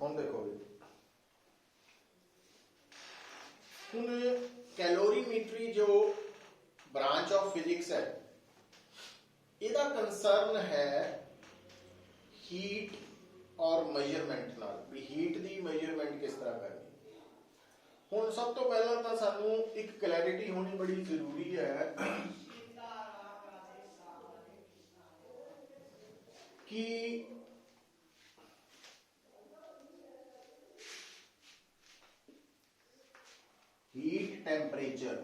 ਹੁਣ देखो जी, ਹੁਣ कैलोरीमेट्री जो ब्रांच ऑफ फिजिक्स है, ਇਹਦਾ कंसर्न है हीट और मेजरमेंट नाल, भी हीट ਦੀ मेजरमेंट किस तरह करनी। ਹੁਣ सब तो पहला तो सानू एक क्लैरिटी होनी बड़ी जरूरी है कि हीट टेंपरेचर,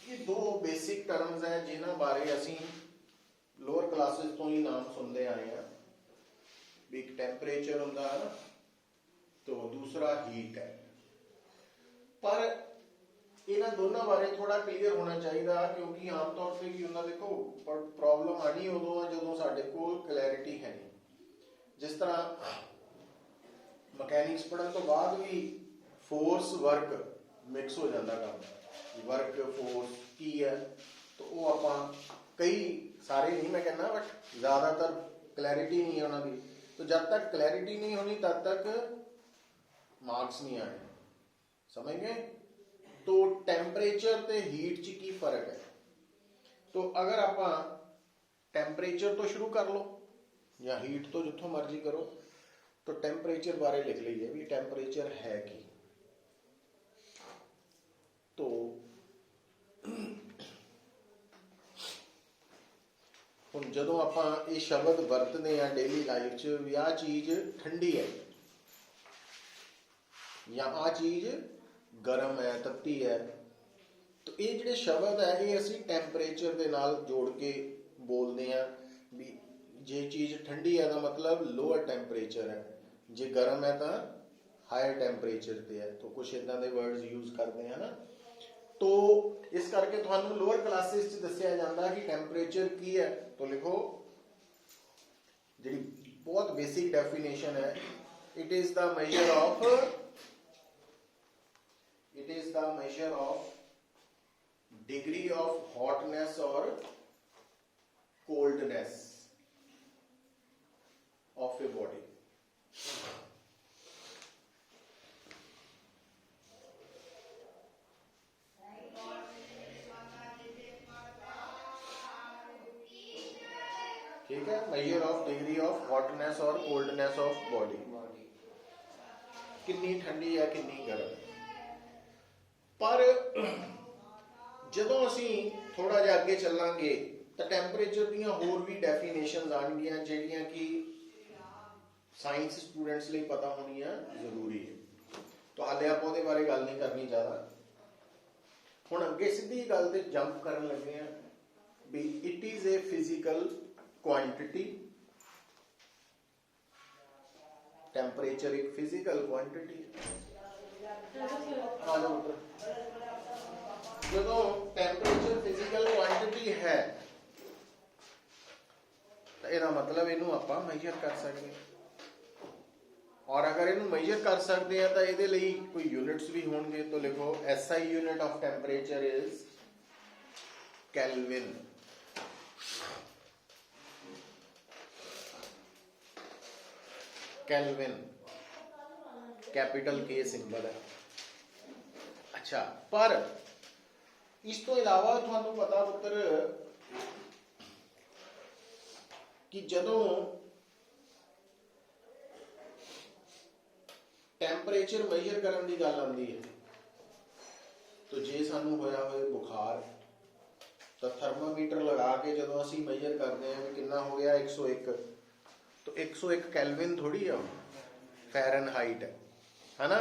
ये दो बेसिक टर्म्स है जिन्हों बारे असी लोअर क्लासेस तो ही नाम सुनते आए हैं। भी एक टेंपरेचर होंदा है ना, तो दूसरा हीट है। पर इन्होंने दोनों बारे थोड़ा क्लीयर होना चाहिए, क्योंकि आम तौर पर की होंदा, देखो प्रॉब्लम आनी उदों जो साडे कोल क्लैरिटी है नहीं। जिस तरह मकैनिक्स पढ़ने तो बाद भी फोर्स वर्क मिक्स हो जाता काम, वर्क फोर्स की है, तो वो आप कई सारे नहीं मैं कहना, बट ज़्यादातर क्लैरिटी नहीं है उन्होंने। तो जब तक क्लैरिटी नहीं होनी तब तक मार्क्स नहीं आने, समझ गए। तो टेंपरेचर ते हीट च की फर्क है। तो अगर आप टेंपरेचर तो शुरू कर लो या हीट तो जितों मर्जी करो, तो टेंपरेचर बारे लिख लीजिए भी टेंपरेचर है की। तो हुण जदों आपां ये शब्द वरतते हैं डेली लाइफ च भी आ चीज़ ठंडी है या आ चीज़ गर्म है, तत्ती है, तो ये जिहड़े शब्द है ये असीं टैंपरेचर दे नाल जोड़ के बोलते हैं। भी जे चीज़ ठंडी है तो मतलब लोअर टैंपरेचर है, जे गर्म है तो हायर टैंपरेचर ते है। तो कुछ इदां दे वर्ड्स यूज़ करते हैं ना। तो इस करके तुहानू लोअर क्लासेस च दस्सिया जाता कि टैंपरेचर की है। तो लिखो जी बहुत बेसिक डेफिनेशन है, it is the measure of degree of hotness और कोल्डनेस ऑफ ए बॉडी। ठीक है, measure of degree of hotness और कोल्डनेस ऑफ बॉडी, कितनी ठंडी है कितनी गर्म। पर जदों असी थोड़ा जिहा अगे चलांगे तो टैंपरेचर दीयां होर भी डेफिनेशनस आउणगियां जिहड़ियां कि साइंस स्टूडेंट्स लिए पता होनियां जरूरी है। तो हाले आप उहदे बारे गल नहीं करनी ज़्यादा। हुण अगे सीधी गल ते जंप करन लगे हैं भी it is a physical quantity. Temperature एक फिजिकल क्वांटिटी जो टेंपरेचर फिजिकल क्वांटिटी है तो यह मतलब इनू आप मेजर कर सकते हैं। और अगर इनू मेजर कर सकते हैं तो ये कोई यूनिट्स भी होंगे। तो लिखो SI unit of temperature is kelvin. Kelvin capital K symbol है। अच्छा, पर इस तो इलावा तुहानू पता पुत्र कि जदों टैंपरेचर मेजर करने की गल आती है, तो जे सानू होया होए बुखार, तो थर्मामीटर लगा के जदों असी मेजर करते हैं कि कितना हो गया 101, तो 101 कैल्विन थोड़ी है, फ़ारेनहाइट है ना।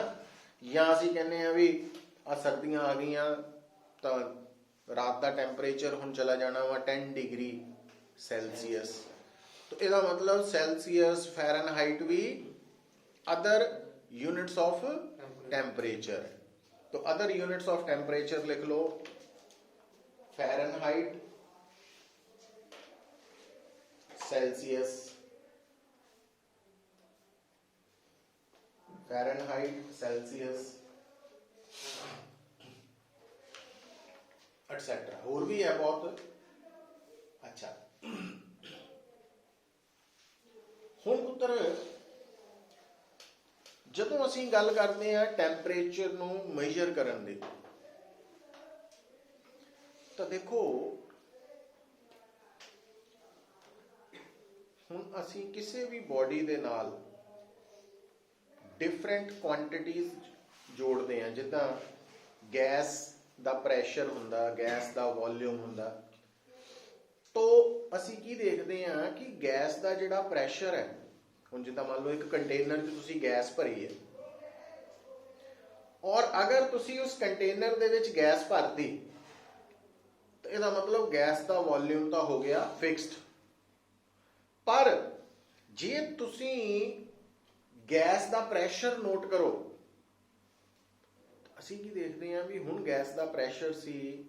या असी कहने हैं भी आ सर्दियाँ आ गई तो रात का टैंपरेचर हुण चला जाना वा 10 डिग्री सेल्सीयस। तो इसका मतलब सेल्सीयस फ़ारेनहाइट भी अदर यूनिट्स ऑफ टेंपरेचर। तो अदर यूनिट्स ऑफ टेंपरेचर लिख लो, Fahrenheit, Celsius, Fahrenheit, Celsius etcetera, और भी है बहुत। अच्छा, हुण पुत्र ਜਦੋਂ ਅਸੀਂ ਗੱਲ ਕਰਦੇ ਹਾਂ ਟੈਂਪਰੇਚਰ ਨੂੰ ਮੇਜਰ ਕਰਨ ਦੀ, ਤਾਂ ਦੇਖੋ ਹੁਣ ਅਸੀਂ ਕਿਸੇ ਵੀ ਬੋਡੀ ਦੇ ਨਾਲ ਡਿਫਰੈਂਟ ਕੁਆਂਟੀਟੀਜ਼ ਜੋੜਦੇ ਹਾਂ, ਜਿੱਦਾਂ ਗੈਸ ਦਾ ਪ੍ਰੈਸ਼ਰ ਹੁੰਦਾ, ਗੈਸ ਦਾ ਵੋਲਿਊਮ ਹੁੰਦਾ। ਤੋ ਅਸੀਂ ਕੀ ਦੇਖਦੇ ਹਾਂ ਕਿ ਗੈਸ ਦਾ ਜਿਹੜਾ ਪ੍ਰੈਸ਼ਰ ਹੈ, ਹੁਣ ਜਿੱਦਾਂ ਮੰਨ ਲਓ ਇੱਕ ਕੰਟੇਨਰ 'ਚ ਤੁਸੀਂ ਗੈਸ ਭਰੀ ਹੈ, ਔਰ ਅਗਰ ਤੁਸੀਂ ਉਸ ਕੰਟੇਨਰ ਦੇ ਵਿੱਚ ਗੈਸ ਭਰਤੀ ਤਾਂ ਇਹਦਾ ਮਤਲਬ ਗੈਸ ਦਾ ਵੋਲਿਊਮ ਤਾਂ ਹੋ ਗਿਆ ਫਿਕਸਡ। ਪਰ ਜੇ ਤੁਸੀਂ ਗੈਸ ਦਾ ਪ੍ਰੈਸ਼ਰ ਨੋਟ ਕਰੋ, ਅਸੀਂ ਕੀ ਦੇਖਦੇ ਹਾਂ ਵੀ ਹੁਣ ਗੈਸ ਦਾ ਪ੍ਰੈਸ਼ਰ ਸੀ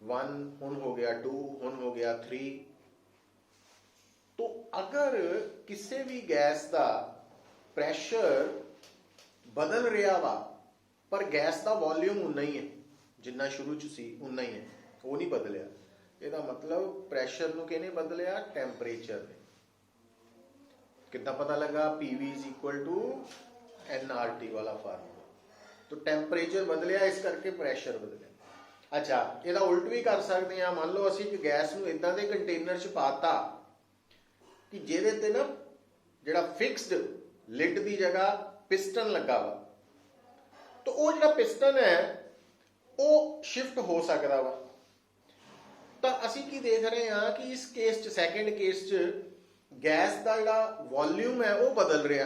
1, ਹੁਣ ਹੋ ਗਿਆ 2, ਹੁਣ ਹੋ ਗਿਆ 3। तो अगर किसी भी गैस का प्रैशर बदल रहा वा पर गैस का वॉल्यूम उन्ना ही है जिन्ना शुरू च सी, उन्ना ही है, वो नहीं बदलिया। ਇਹਦਾ मतलब प्रैशर ਨੂੰ ਕਿਹਨੇ ਬਦਲਿਆ? ਟੈਂਪਰੇਚਰ ਨੇ। ਕਿੱਦਾਂ ਪਤਾ ਲੱਗਾ? PV = nRT वाला फार्मूला। तो ਟੈਂਪਰੇਚਰ ਬਦਲਿਆ, ਇਸ ਕਰਕੇ ਪ੍ਰੈਸ਼ਰ ਬਦਲਿਆ। अच्छा, ਇਹਦਾ ਉਲਟ ਵੀ ਕਰ ਸਕਦੇ ਹਾਂ। ਮੰਨ ਲਓ ਅਸੀਂ ਇੱਕ ਗੈਸ ਨੂੰ ਇਦਾਂ ਦੇ ਕੰਟੇਨਰ 'ਚ ਪਾਤਾ ਕਿ ਜਿਹਦੇ ਤੇ ਨਾ ਜਿਹੜਾ ਫਿਕਸਡ ਲਿਡ ਦੀ ਜਗ੍ਹਾ ਪਿਸਟਨ ਲੱਗਾ ਵਾ, ਤਾਂ ਉਹ ਜਿਹੜਾ ਪਿਸਟਨ ਹੈ ਉਹ ਸ਼ਿਫਟ ਹੋ ਸਕਦਾ ਵਾ। ਤਾਂ ਅਸੀਂ ਕੀ ਦੇਖ ਰਹੇ ਹਾਂ ਕਿ ਇਸ ਕੇਸ 'ਚ, ਸੈਕਿੰਡ ਕੇਸ 'ਚ, ਗੈਸ ਦਾ ਜਿਹੜਾ ਵੋਲਿਊਮ ਹੈ ਉਹ ਬਦਲ ਰਿਹਾ,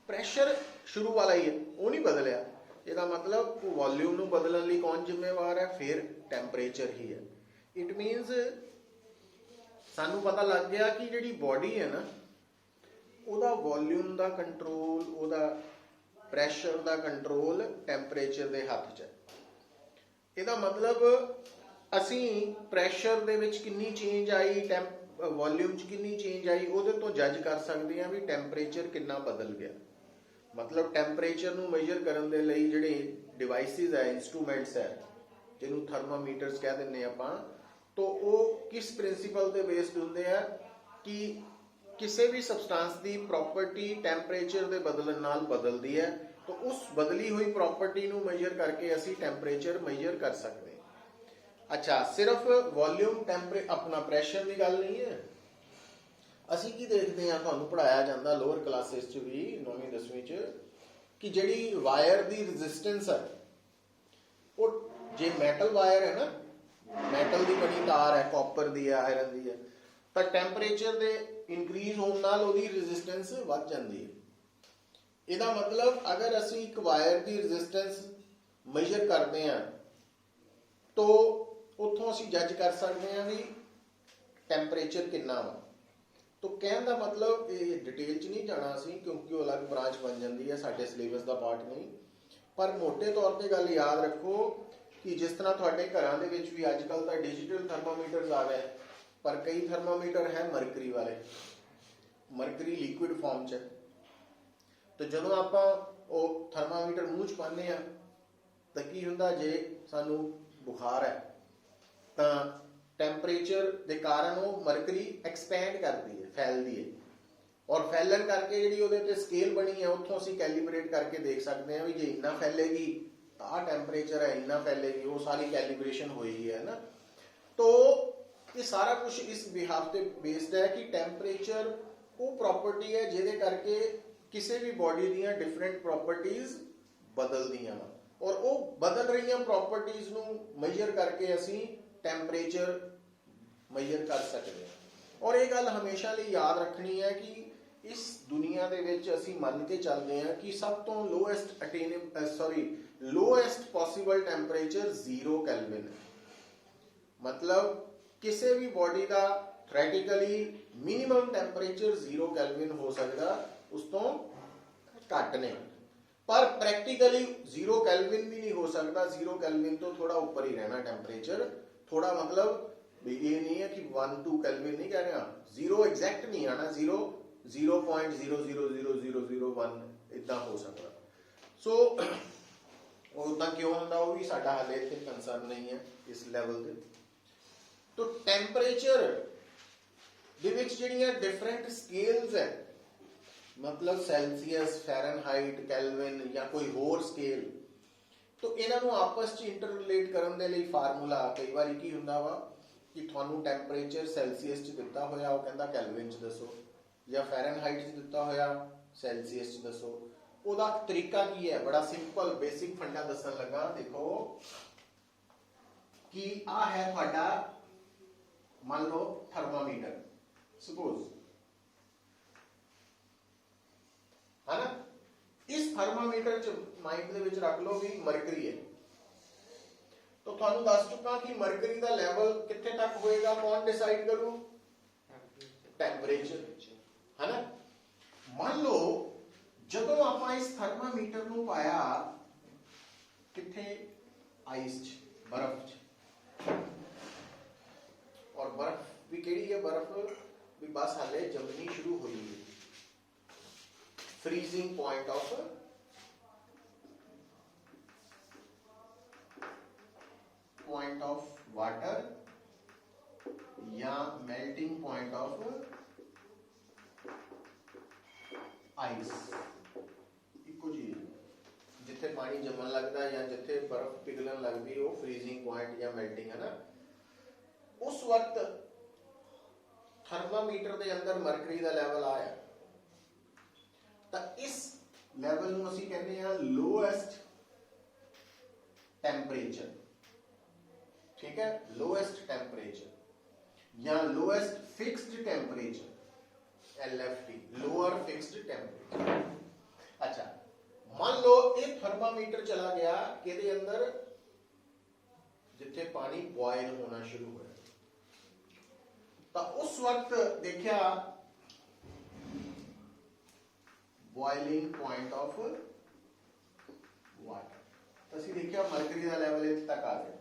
ਪ੍ਰੈਸ਼ਰ ਸ਼ੁਰੂ ਵਾਲਾ ਹੀ ਹੈ, ਉਹ ਨਹੀਂ ਬਦਲਿਆ। ਇਹਦਾ ਮਤਲਬ ਵੋਲਿਊਮ ਨੂੰ ਬਦਲਣ ਲਈ ਕੌਣ ਜ਼ਿੰਮੇਵਾਰ ਹੈ? ਫਿਰ ਟੈਂਪਰੇਚਰ ਹੀ ਹੈ। ਇਟ ਮੀਨਸ ਸਾਨੂੰ ਪਤਾ ਲੱਗ ਗਿਆ ਕਿ ਜਿਹੜੀ ਬੋਡੀ ਹੈ ਨਾ, ਉਹਦਾ ਵੋਲਿਊਮ ਦਾ ਕੰਟਰੋਲ, ਉਹਦਾ ਪ੍ਰੈਸ਼ਰ ਦਾ ਕੰਟਰੋਲ ਟੈਂਪਰੇਚਰ ਦੇ ਹੱਥ 'ਚ ਹੈ। ਇਹਦਾ ਮਤਲਬ ਅਸੀਂ ਪ੍ਰੈਸ਼ਰ ਦੇ ਵਿੱਚ ਕਿੰਨੀ ਚੇਂਜ ਆਈ, ਵੋਲਿਊਮ 'ਚ ਕਿੰਨੀ ਚੇਂਜ ਆਈ, ਉਹਦੇ ਤੋਂ ਜੱਜ ਕਰ ਸਕਦੇ ਹਾਂ ਵੀ ਟੈਂਪਰੇਚਰ ਕਿੰਨਾ ਬਦਲ ਗਿਆ। ਮਤਲਬ ਟੈਂਪਰੇਚਰ ਨੂੰ ਮੇਜਰ ਕਰਨ ਦੇ ਲਈ ਜਿਹੜੇ ਡਿਵਾਈਸਿਸ ਹੈ, ਇੰਸਟਰੂਮੈਂਟਸ ਹੈ, ਜਿਹਨੂੰ ਥਰਮਾਮੀਟਰਸ ਕਹਿ ਦਿੰਦੇ ਆਪਾਂ, तो वो किस प्रिंसीपल पे बेस्ड होंगे हैं कि किसी भी सबसटेंस की प्रॉपर्टी टैंपरेचर के बदलने नाल बदलती है, तो उस बदली हुई प्रॉपर्टी नू मेजर करके असी टैंपरेचर मेजर कर सकते हैं। अच्छा, सिर्फ वॉल्यूम अपना प्रैशर की गल नहीं है। असी की देखते हैं, तुहानू पढ़ाया जाता लोअर क्लासिस च भी 9वीं 10वीं च, कि जिहड़ी वायर की रजिस्टेंस है, वो जे मैटल वायर है ना, मैटल की बनी तार है, कॉपर की है, आयरन की है, तो टैंपरेचर के इनक्रीज होने नाल उहदी रजिस्टेंस वध जाती है। इसका मतलब अगर असी एक वायर की रजिस्टेंस मेजर करते हैं तो उत्थों असी जज कर सकते हैं भी टैंपरेचर कितना वा। तो कहने का मतलब ये डिटेल च नहीं जाना असी, क्योंकि वो अलग ब्रांच बन जाती है, साडे सिलेबस का पार्ट नहीं। पर मोटे तौर पर गल याद रखो कि जिस तरह तुहाडे घरां दे विच भी अजकल तो डिजिटल थर्मामीटर्स आ गए, पर कई थर्मामीटर है मरकरी वाले, मरकरी लिक्विड फॉर्म च। तो जदों आपां वो थर्मामीटर मूँह च पाने आ तो की हुंदा, जे सानू बुखार है तो टैंपरेचर के कारण वो मरकरी एक्सपैंड करती है, फैलती है, और फैलन करके जिहड़ी उहदे ते स्केल बनी है उत्थों असीं कैलीब्रेट करके देख सकते हैं भी जे इन्ना फैलेगी आ टैंपरेचर है, इन्ना फैलेगी, वो सारी कैलिब्रेशन हुई है ना। तो ये सारा कुछ इस बिहाफ पे बेस्ड है कि टैंपरेचर वो प्रॉपर्टी है जिहदे करके किसी भी बॉडी दीयां डिफरेंट प्रॉपर्टीज बदलदियां, और वो बदल रही प्रॉपर्टीज नूं मेजर करके असी टैंपरेचर मेजर कर सकते हैं। और ये गल हमेशा लिए याद रखनी है कि इस दुनिया दे विच असी मन के चलते हैं कि सब तो लोएस्ट पॉसिबल टैंपरेचर 0 केल्विन है। मतलब किसी भी बॉडी का थ्योरेटिकली मिनिमम टैंपरेचर 0 केल्विन हो सकता, उस तो घट ने, पर प्रैक्टिकली 0 केल्विन भी नहीं हो सकता। 0 केल्विन तो थोड़ा ऊपर ही रहना टैंपरेचर, थोड़ा मतलब ये नहीं है कि 1-2 केल्विन नहीं कह रहे, 0 एग्जैक्ट नहीं आना, 0.000001 इतना हो सकता। सो उदा क्यों होंदा वो भी साडा हाले इत्थे कंसर्न नहीं है इस लैवल ते। तो टैंपरेचर दे विच जिहड़ियां डिफरेंट स्केल्स है, मतलब ਸੈਲਸੀਅਸ, ਫੈਰਨਹਾਈਟ, ਕੈਲਵਿਨ ਜਾਂ ਕੋਈ ਹੋਰ ਸਕੇਲ। तो ਇਹਨਾਂ ਨੂੰ ਆਪਸ 'ਚ ਇੰਟਰਰਿਲੇਟ ਕਰਨ ਦੇ ਲਈ ਫਾਰਮੂਲਾ ਕਈ ਵਾਰੀ ਕੀ ਹੁੰਦਾ ਵਾ ਕਿ ਤੁਹਾਨੂੰ ਟੈਂਪਰੇਚਰ ਸੈਲਸੀਅਸ 'ਚ ਦਿੱਤਾ ਹੋਇਆ ਉਹ ਕਹਿੰਦਾ ਕੈਲਵਿਨ 'ਚ ਦੱਸੋ, ਜਾਂ ਫੈਰਨਹਾਈਟ 'ਚ ਦਿੱਤਾ ਹੋਇਆ ਸੈਲਸੀਅਸ 'ਚ ਦੱਸੋ। ਉਹਦਾ ਤਰੀਕਾ ਕੀ ਹੈ? ਬੜਾ ਸਿੰਪਲ ਬੇਸਿਕ ਫੰਡਾ ਦੱਸਣ ਲੱਗਾ। ਦੇਖੋ कि आ है ਤੁਹਾਡਾ मान लो थर्मामीटर सपोज है ना। इस थर्मामीटर च माइंड दे विच रख लो भी मरकरी है, तो ਤੁਹਾਨੂੰ ਦੱਸ ਚੁੱਕਾ कि मरकरी ਦਾ ਲੈਵਲ ਕਿੱਥੇ ਤੱਕ ਹੋਏਗਾ, ਕੌਣ डिसाइड करू? ਟੈਂਪਰੇਚਰ है ना। मान लो ਜਦੋਂ ਆਪਾਂ ਇਸ ਥਰਮਾਮੀਟਰ ਨੂੰ ਪਾਇਆ ਕਿੱਥੇ? ਆਈਸ ਚ, बर्फ च। और बर्फ भी केड़ी है? बर्फ भी बस हाले जमनी शुरू हुई है। फ्रीजिंग पॉइंट ऑफ वाटर या मेल्टिंग पॉइंट ऑफ आइस इको चीज। जिथे पानी जमन लगता है या जिथे बर्फ पिघलन लगती है वो फ्रीजिंग पॉइंट या मेल्टिंग है ना। उस वक्त थर्मामीटर के अंदर मरकरी का लैवल आया, तो इस लैवल को असीं कहते हैं लोएस्ट टेंपरेचर। ठीक है, लोएस्ट टेंपरेचर या lowest fixed temperature LFT, lower fixed temperature. अच्छा, मान लो एक थर्मामीटर चला गया कि अंदर जिथे पानी बॉयल होना शुरू हो, तो उस वक्त देखा बॉइलिंग पॉइंट ऑफ वाटर, तो असीं देखा मरकरी का लैवल इत्थे तक आ गया।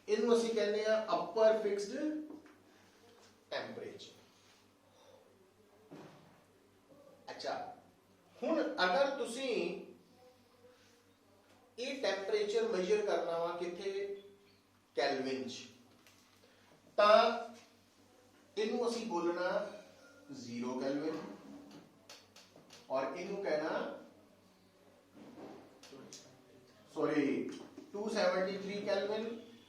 इनू असीं कहने हैं अपर फिक्स्ड टेंपरेचर। अच्छा, हुण अगर तुसीं ये टेंपरेचर मेजर करना वा किथे? कैलविन च, तां इनू असी बोलना 0 कैलविन और इनू कहना 273 कैलविन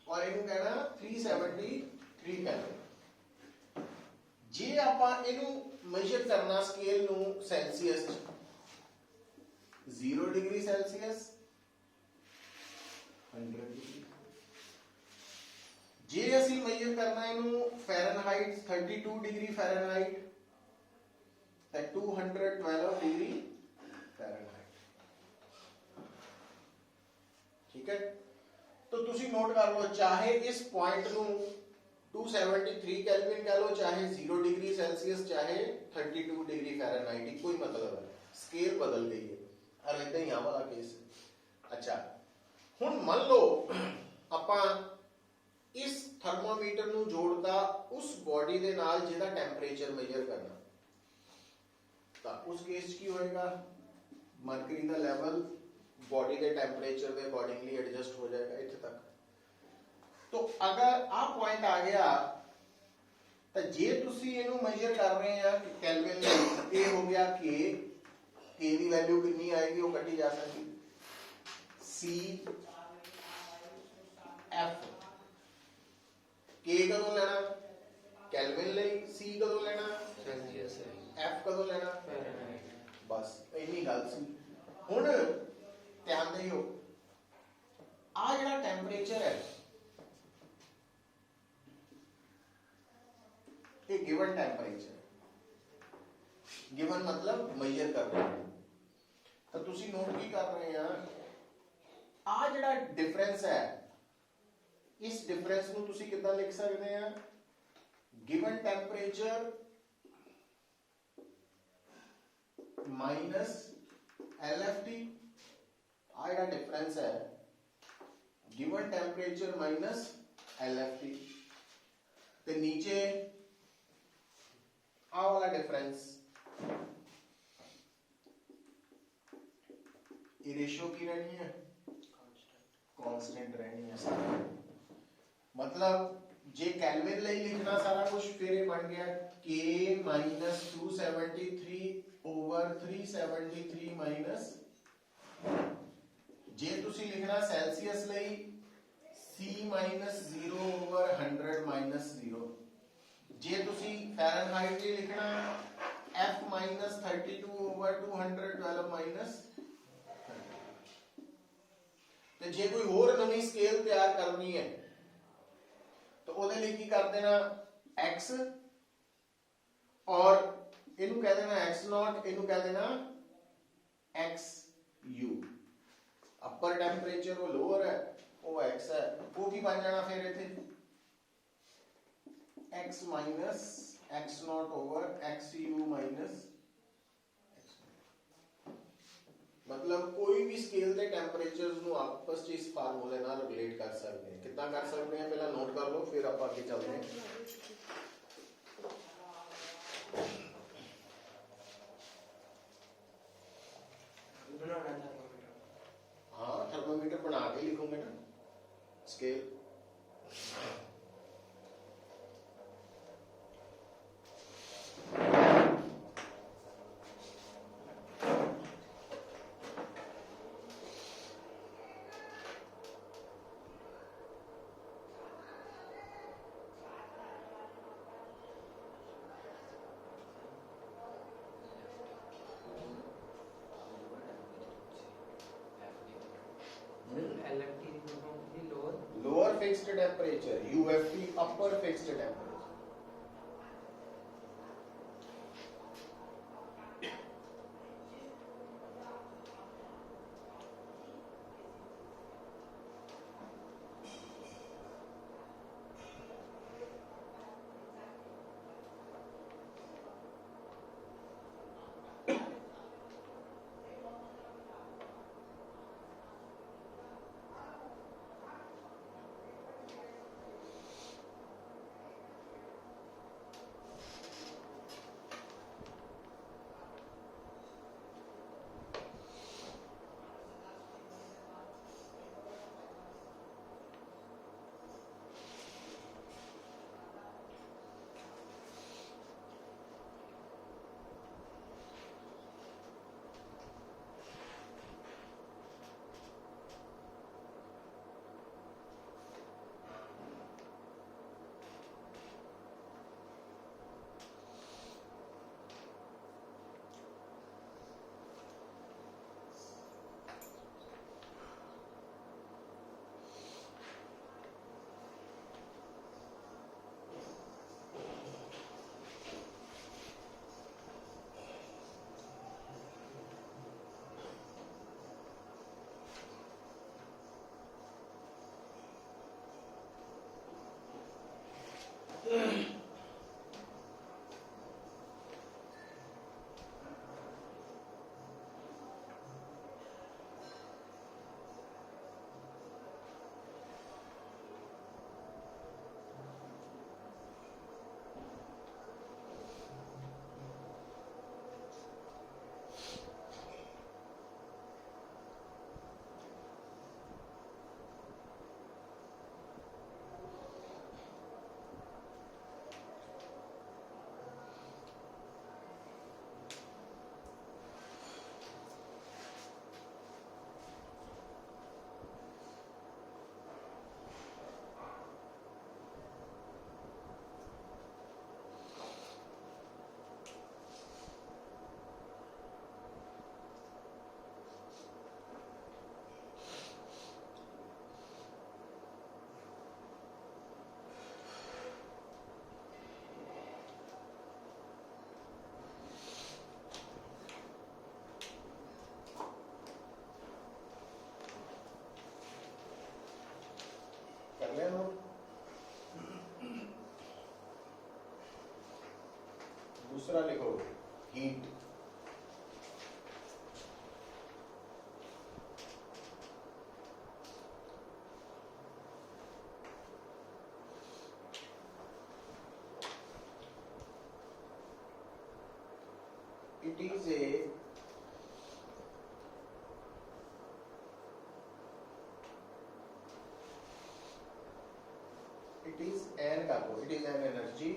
और इनू कहना 373 कैलविन। जे आपां इनू मेजर करना स्केल नू सैल्सियस 0 डिग्री सैल्सियस 100 डिग्री। जे असी मेजर करना इनू फैरनहाइट 32 डिग्री फैरनहाइट ते 212 डिग्री फैरनहाइट। ठीक है, तो तुसी नोट कर लो, चाहे इस पॉइंट नू 273 केल्विन कह लो, चाहे 0 डिग्री सेल्सियस, चाहे 32 डिग्री फैरनहाइट, एक कोई मतलब है, स्केल बदल गई है। और इतना ही वाला केस है। अच्छा, हुण मान लो आपां इस थर्मामीटर नू जोड़ता उस बॉडी दे नाल जिहदा टेंपरेचर मेजर करना, तो उस केस की होएगा मरकरी दा लैवल बॉडी के टेंपरेचर के अकॉर्डिंगली एडजस्ट हो जाएगा इत्थे तक। तो अगर आ पॉइंट आ गया तो जे तुसी इहनू मेजर कर रहे हैं कैल्विन में, ये हो गया के दी वैल्यू कितनी आएगी वो कटी जा सकती CF। के कदों लेना? कैल्विन ले। C कदों लेना? सेल्सियस। F कदों लेना? फैरनहाइट। बस इन्नी गल सी। हुण ध्यान दियो, आ जिहड़ा टेंपरेचर है ये गिवन टेंपरेचर, गिवन मतलब मेजर कर रहे हैं। तो तुसी नोट की कर रहे हैं, आ जिहड़ा डिफरेंस है, इस डिफरेंस को तुसी कितना लिख सकते हैं? Given temperature minus LFT। आ जिहड़ा डिफरेंस है गिवन टेंपरेचर माइनस LFT, ते नीचे आ वाला डिफरेंस, ये रेशियो की रहनी है? कांस्टेंट रहनी है सारा। मतलब जे कैल्विन लिए लिखना सारा कुछ, फिर बन गया K - 273 / over 373 minus, जे तुसी लिखना सेल्सियस ਲਈ C minus 0 over 100 minus 0, जे तुसी फ़ारेनहाइट ਲਈ लिखना F minus 32 over 212 minus, ਤੇ ਜੇ ਕੋਈ ਹੋਰ ਨਵੀਂ ਸਕੇਲ ਤਿਆਰ ਕਰਨੀ ਹੈ तो ਉਹਦੇ ਲਈ ਕੀ ਕਰ ਦੇਣਾ x और ਇਹਨੂੰ ਕਹਿ ਦੇਣਾ x0, ਇਹਨੂੰ ਕਹਿ ਦੇਣਾ xu। अपर टेम्परेचर वो लोअर है, वो x है, वो की बन जाना फिर इथे x minus x0 over xu minus, मतलब कोई भी स्केल के टेम्परेचर्स ਨੂੰ आपस ਚ इस फार्मूले ਨਾਲ रिलेट कर सकते हैं। कितना कर सकते हैं पहला नोट कर लो, फिर आप आगे चलते हैं। हाँ, थर्मोमीटर बना के लिखोगे ना scale. Lower fixed temperature, UFT upper fixed temperature। दूसरा लिखो heat. It is an energy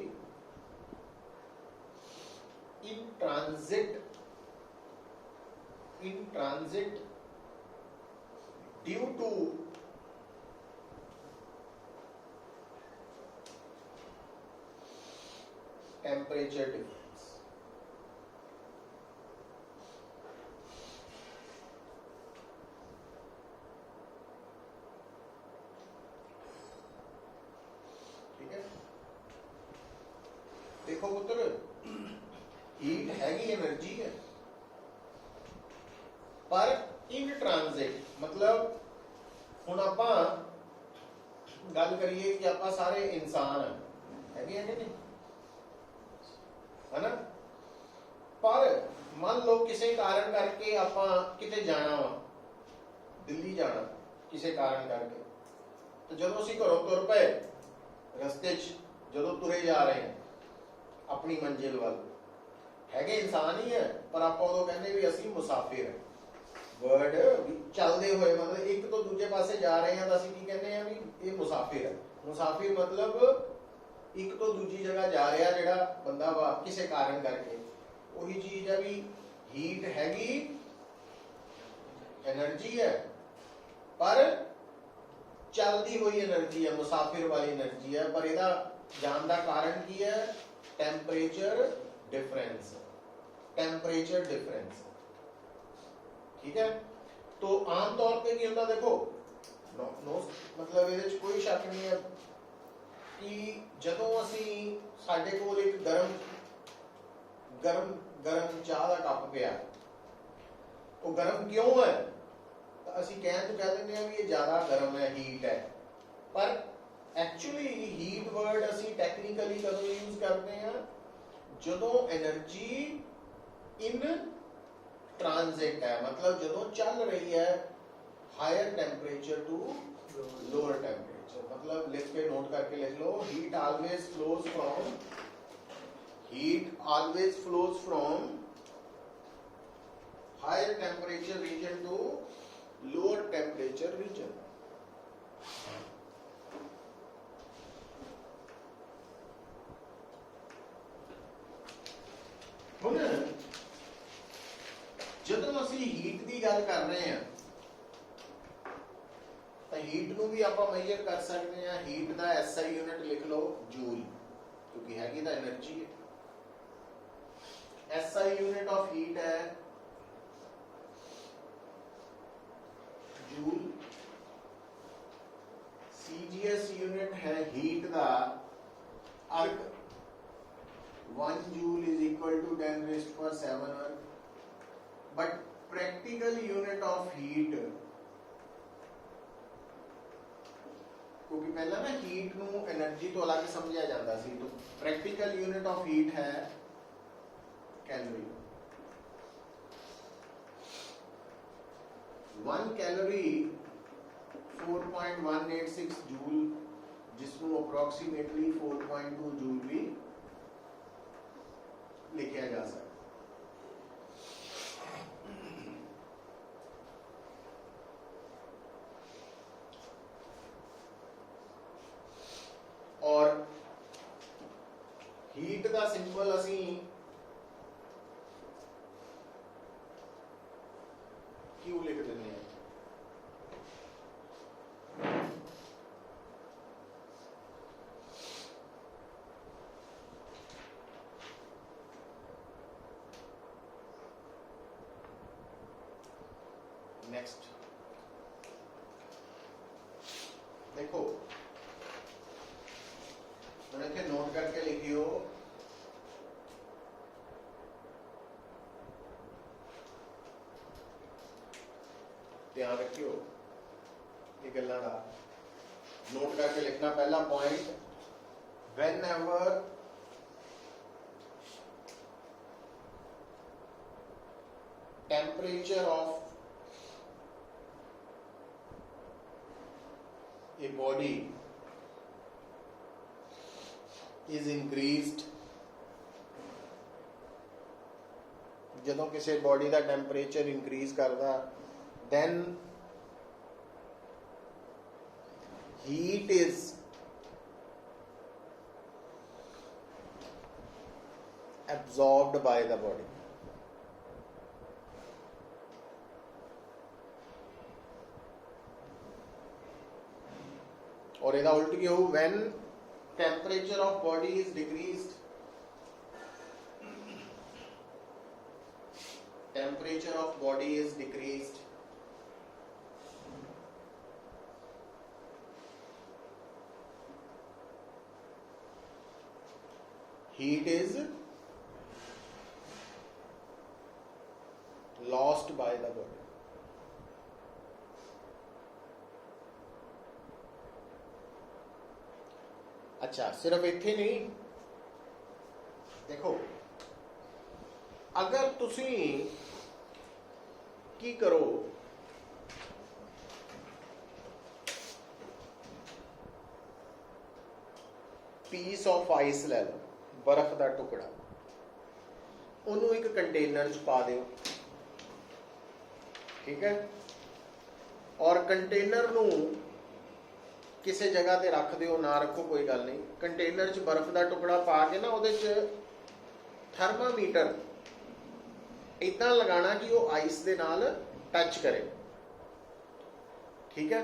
in transit in transit due to temperature difference. ठीक है, देखो पुत्र, हीट हैगी एनर्जी है, पर इन ट्रांजिट मतलब ਹੁਣ ਆਪਾਂ ਗੱਲ ਕਰੀਏ ਕਿ ਆਪਾਂ ਸਾਰੇ ਇਨਸਾਨ ਹੈਗੇ ਆ ਕਿ ਨਹੀਂ, है ना, पर मान लो किसी कारण करके ਆਪਾਂ ਕਿਤੇ ਜਾਣਾ ਵਾ, ਦਿੱਲੀ ਜਾਣਾ ਕਿਸੇ ਕਾਰਨ ਕਰਕੇ, तो ਜਦੋਂ ਅਸੀਂ ਘਰੋਂ ਤੁਰ ਪਏ ਰਸਤੇ 'ਚ ਜਦੋਂ ਤੁਰੇ ਜਾ ਰਹੇ ਹਾਂ ਆਪਣੀ ਮੰਜ਼ਿਲ ਵੱਲ, ਹੈਗੇ ਇਨਸਾਨ ਹੀ ਹੈ, ਪਰ ਆਪਾਂ ਉਦੋਂ ਕਹਿੰਦੇ ਵੀ ਅਸੀਂ ਮੁਸਾਫਿਰ ਹਾਂ। वर्ड चलते हुए मतलब एक तो दूजे पासे जा रहे हैं तो ਅਸੀਂ ਕੀ ਕਹਿੰਦੇ ਆ ਵੀ ਇਹ ਮੁਸਾਫਿਰ ਹੈ। ਮੁਸਾਫਿਰ मतलब ਇੱਕ ਤੋਂ ਦੂਜੀ ਜਗ੍ਹਾ ਜਾ ਰਿਹਾ ਜਿਹੜਾ ਬੰਦਾ ਵਾ ਕਿਸੇ ਕਾਰਨ ਕਰਕੇ, ਉਹੀ ਚੀਜ਼ ਹੈ ਵੀ ਹੀਟ ਹੈਗੀ એનર્ਜੀ ਹੈ, ਪਰ ਚਲਦੀ ਹੋਈ એનર્ਜੀ ਹੈ, ਮੁਸਾਫਿਰ ਵਾਲੀ એનર્ਜੀ है, पर ਇਹਦਾ ਜਾਣ ਦਾ ਕਾਰਨ ਕੀ ਹੈ, टेम्परेचर डिफरेंस, टेम्परेचर डिफरेंस। ठीक है, तो आम तौर पे की होता, देखो मतलब ਇਹਦੇ 'ਚ ਕੋਈ ਸ਼ੱਕ ਨਹੀਂ ਹੈ कि ਜਦੋਂ ਅਸੀਂ ਸਾਡੇ ਕੋਲ ਇੱਕ ਗਰਮ ਚਾਹ ਦਾ ਕੱਪ ਪਿਆ, ਉਹ ਗਰਮ ਕਿਉਂ ਹੈ, ਤਾਂ ਅਸੀਂ ਕਹਿ ਦਿੰਦੇ ਹਾਂ ਵੀ ਇਹ ਜ਼ਿਆਦਾ ਗਰਮ ਹੈ, ਹੀਟ ਹੈ, ਪਰ ਐਕਚੁਅਲੀ ਹੀਟ ਵਰਡ ਅਸੀਂ ਟੈਕਨੀਕਲੀ ਕਦੋਂ ਯੂਜ਼ ਕਰਦੇ ਹਾਂ, ਜਦੋਂ એનર્ਜੀ ਇਨ ट्रांजिट है, मतलब जो चल रही है higher temperature to lower temperature, मतलब लिख के नोट करके लिख लो, heat always flows from higher temperature region to lower temperature region. ਜਦੋਂ ਅਸੀਂ ਹੀਟ ਦੀ ਗੱਲ ਕਰ ਰਹੇ ਹਾਂ ਤਾਂ ਹੀਟ ਨੂੰ ਵੀ ਆਪਾਂ ਮੈਜ਼ਰ ਕਰ ਸਕਦੇ ਹਾਂ। ਹੀਟ ਦਾ ਐਸਆਈ ਯੂਨਿਟ ਲਿਖ ਲਓ ਜੂਲ, ਕਿਉਂਕਿ ਹੈਗੀ ਤਾਂ એનર્ਜੀ ਹੈ। ਐਸਆਈ ਯੂਨਿਟ ਆਫ ਹੀਟ ਹੈ ਜੂਲ, सीजीएस यूनिट है हीट का अर्क, 1 जूल इज इक्वल टू 10⁻⁷ अर्क, but practical unit of heat, क्योंकि पहला ना हीट नू एनर्जी तो अलग समझा जाता सी, तो प्रैक्टिकल यूनिट ऑफ हीट है कैलोरी। 1 कैलोरी 4.186 जूल, जिसमें अप्रोक्सीमेटली 4.2 जूल भी लिखा जा सकता। और हीट का सिंपल असी क्यों लिख देने हैं, नेक्स्ट देखो मैंने नोट करके लिखियो, ध्यान रखियो ये गल्लां दा नोट करके लिखना। पहला point, when ever temperature of a body is increased, ਜਦੋਂ ਕਿਸੇ बॉडी ਦਾ ਟੈਂਪਰੇਚਰ ਇੰਕਰੀਜ਼ ਕਰਦਾ, then heat is absorbed by the body। और ਇਹਦਾ उल्ट की हो, when temperature of body is decreased, temperature of body is decreased, heat is lost by the body. अच्छा, सिर्फ इत्थे नहीं, देखो अगर तुसी की करो, पीस ऑफ आइस ले लो, बर्फ का टुकड़ा, उन्होंने एक कंटेनर च पा दो, ठीक है, और कंटेनर नू किसी जगह ते रख दो, ना रखो कोई गल नहीं, कंटेनर च बर्फ का टुकड़ा पा के ना उहदे च थर्मामीटर इदां लगाना कि वो आइस दे नाल टच करे, ठीक है।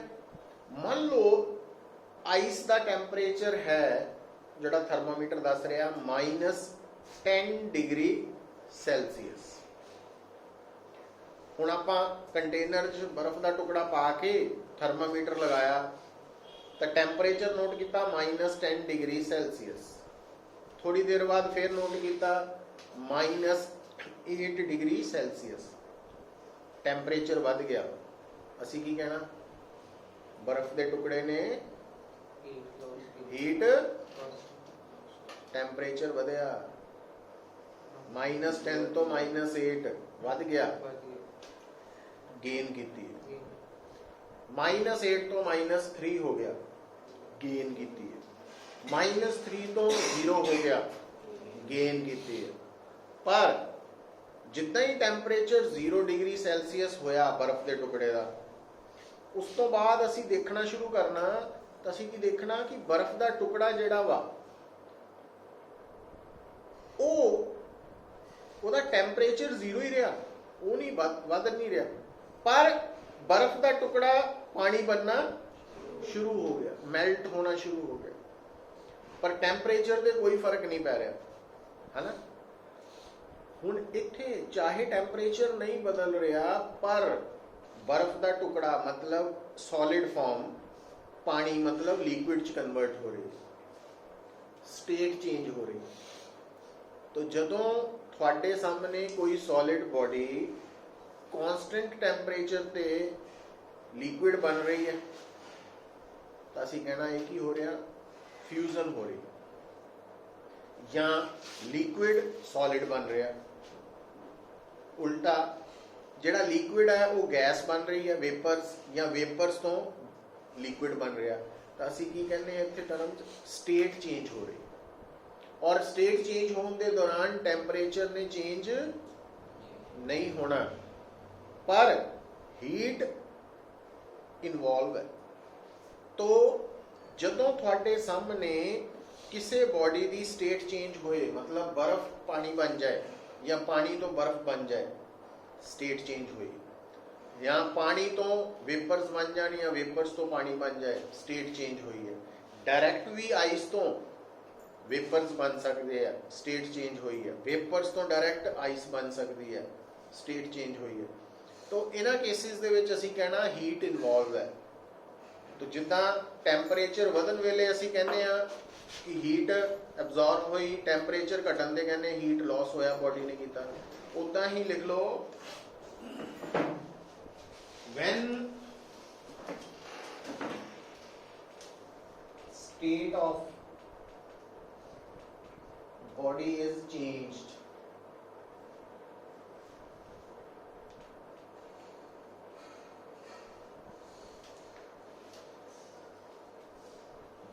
मान लो आइस का टैंपरेचर है जिहड़ा थर्मामीटर दस रहा -10 डिग्री सेल्सियस। हुण आपां कंटेनर च बर्फ का टुकड़ा पा के थर्मामीटर लगाया तो टैंपरेचर नोट किया -10 डिग्री सेल्सियस, थोड़ी देर बाद फिर नोट किया -8 डिग्री सेल्सियस, टैंपरेचर बढ़ गया। असी की कहना, बर्फ के टुकड़े ने हीट, टैंपरेचर बढ़िया, -10 तो -8 बढ़ गया, गेन की, -8 तो -3 हो गया, गेन की है, -3 तो 0 हो गया, गेन की है। पर जितना ही टैंपरेचर 0 डिग्री सेल्सियस होया बर्फ के टुकड़े का, उस तो बाद असी देखना शुरू करना, तो असी की देखना कि बर्फ का टुकड़ा जिहड़ा वा ओहदा टैंपरेचर 0 ही रहा, वो नहीं वध नहीं रहा, पर बर्फ का टुकड़ा पानी बनना शुरू हो गया, मेल्ट होना शुरू हो गया, पर टैंपरेचर से कोई फर्क नहीं पै रहा, है ना। हुण इत्थे चाहे टैंपरेचर नहीं बदल रहा, पर बर्फ का टुकड़ा मतलब सॉलिड फॉर्म, पानी मतलब लिक्विड च कन्वर्ट हो रही, स्टेट चेंज हो रही। तो जदों तुहाडे सामने कोई सॉलिड बॉडी कॉन्स्टेंट टैंपरेचर ते लिक्विड बन रही है, तो असी कहना एक ही हो रहा, फ्यूजन हो रही, या लिक्विड सॉलिड बन रहा, उल्टा जिहड़ा लिक्विड है वो गैस बन रही है, वेपर्स, या वेपर्स तो लिक्विड बन रहा, तो असी की कहने इत्थे टर्म स्टेट चेंज हो रही। और स्टेट चेंज होने के दौरान टैंपरेचर ने चेंज नहीं होना, पर हीट इन्वॉल्व है। तो जदों थोड़े सामने किसी बॉडी की स्टेट चेंज होए, मतलब बर्फ पानी बन जाए या पानी तो बर्फ बन जाए, स्टेट चेंज हुई, या पानी तो वेपर्स बन जाए या वेपर्स तो पानी बन जाए, स्टेट चेंज हुई है। डायरैक्ट भी आइस तो वेपर्स बन सकते हैं, स्टेट चेंज हुई है, वेपर्स तो डायरैक्ट आइस बन सकती है, स्टेट चेंज हुई है। तो इन्हां केसिस दे विच असीं कहना हीट इन्वॉल्व है। तो जिद्दां टैंपरेचर वधन वेले असीं कहने आ कि हीट एब्जॉर्ब हुई, टैंपरेचर घटन दे कहने हीट लॉस होया बॉडी ने कीता, उदां ही लिख लो when state of body is changed,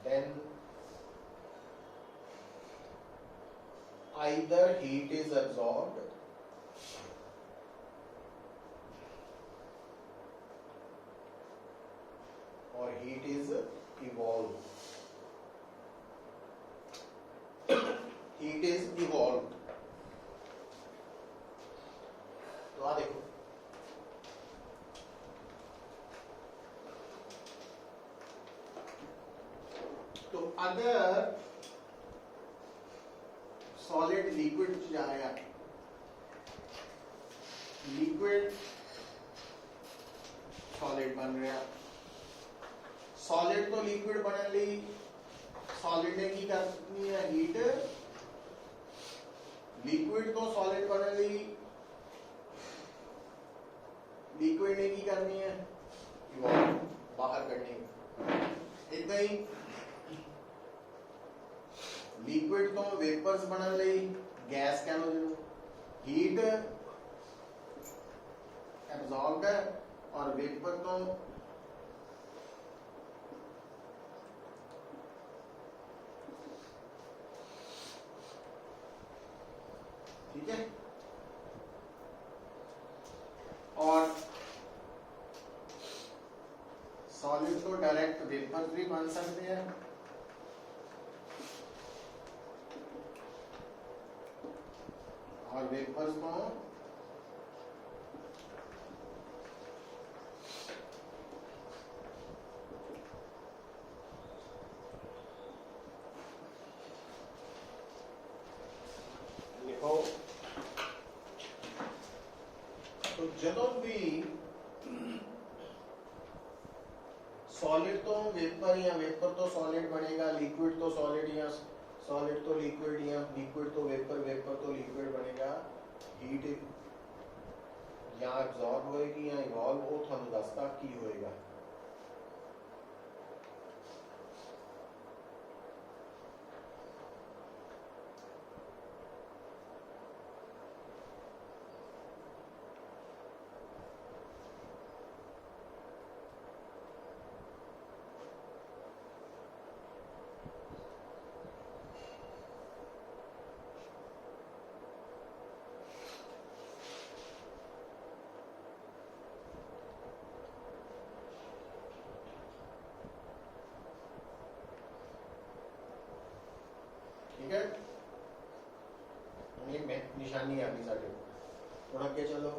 then either heat is absorbed or heat is evolved. Heat is evolved. तो आ देखो, अगर सॉलिड लिक्विड च जा रहा, लिक्विड सॉलिड बन रहा, सॉलिड तो लिक्विड बनने लई सॉलिड ने की करनी है हीट, लिक्विड तो सॉलिड बनने लई लिक्विड ने की करनी है इवॉल्व, बाहर कढ़नी। इदा ही लिक्विड तो वेपर्स बनने लई गैस कह लो जिन्हों, हीट एब्जॉर्ब है और वेपर तो ठीक है। और सॉलिड तो डायरेक्ट वेपर्स भी बन सकते हैं, और वेपर्स को लिखो। तो जदों भी सॉलिड तो वेपर या वेपर तो सॉलिड बनेगा, लिक्विड तो सॉलिड या सॉलिड तो लिक्विड या लिक्विड तो वेपर, वेपर तो लिक्विड बनेगा, हीट या एब्जॉर्ब होएगी या इवॉल्व हो, थानू दसदा की होएगा। ठीक है, ये निशानी आ गई साढ़े, थोड़ा के चलो।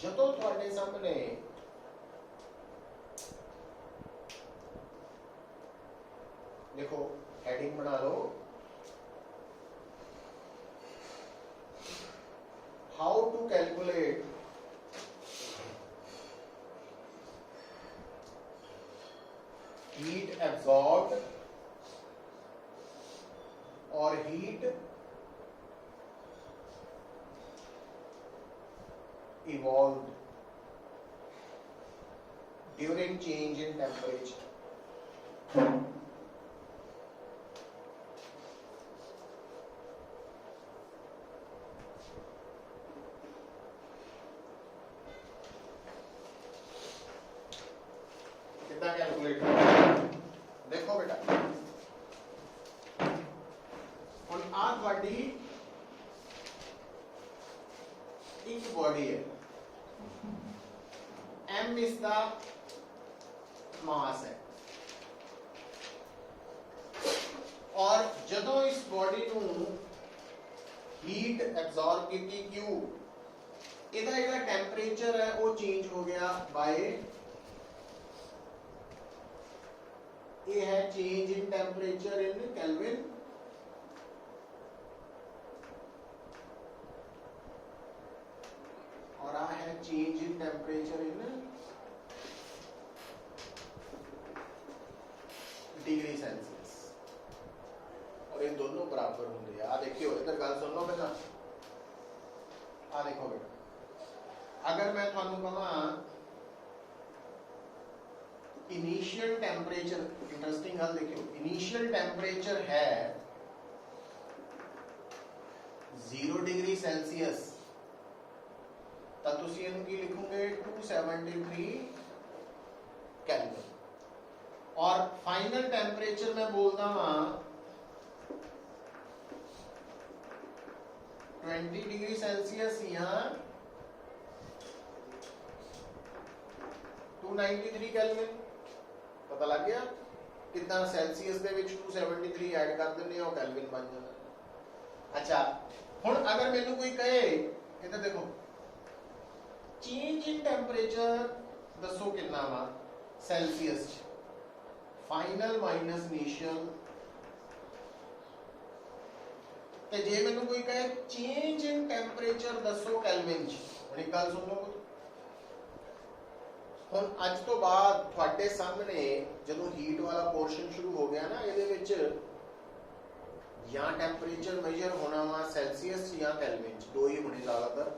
जदों तुहाडे सामने देखो हेडिंग बना लो, how to calculate heat absorbed or heat evolved during change in temperature. कितना कैलकुलेट देखो बेटा, हुण आ तुहाडी एक बॉडी है, m इसका मास है, और जदों इस बॉडी नू हीट एब्जॉर्ब कीती Q, इहदा जिहड़ा टेंपरेचर है वो चेंज हो गया बाय, ये है change in temperature in kelvin, और आ है change in temperature in degree Celsius, और ये दोनों बराबर होंगे। आ देखियो इधर गल सुन लो पहला, आ देखो बेटा, अगर मैं थानू कहां इनिशियल टेंपरेचर, इंटरेस्टिंग गल देखियो, इनिशियल टेंपरेचर है 0 डिग्री सेल्सियस, तो तुसी इहनू की लिखोगे 273 केल्विन, और फाइनल टेंपरेचर मैं बोलदा हां 20 डिग्री सेल्सियस या 293 केल्विन। पता लग गया कितना सेल्सियस दे विच 273 ऐड कर देने हो केल्विन बन जाता। अच्छा हुण अगर मैनू कोई कहे, इधर देखो, चेंज इन टेंपरेचर दसो कितना वा सैल्सियस फाइनल माइनस इनिशियल ते जे मैनू कोई कहे चेंज इन टेंपरेचर दसो केल्विन च एक गल सुन लो हुण अज तो बाद तुहाडे सामने जदों हीट वाला पोर्शन शुरू हो गया ना इहदे विच या टेंपरेचर मेजर होना वा सैल्सियस या केल्विन च दो ही होने ज़्यादातर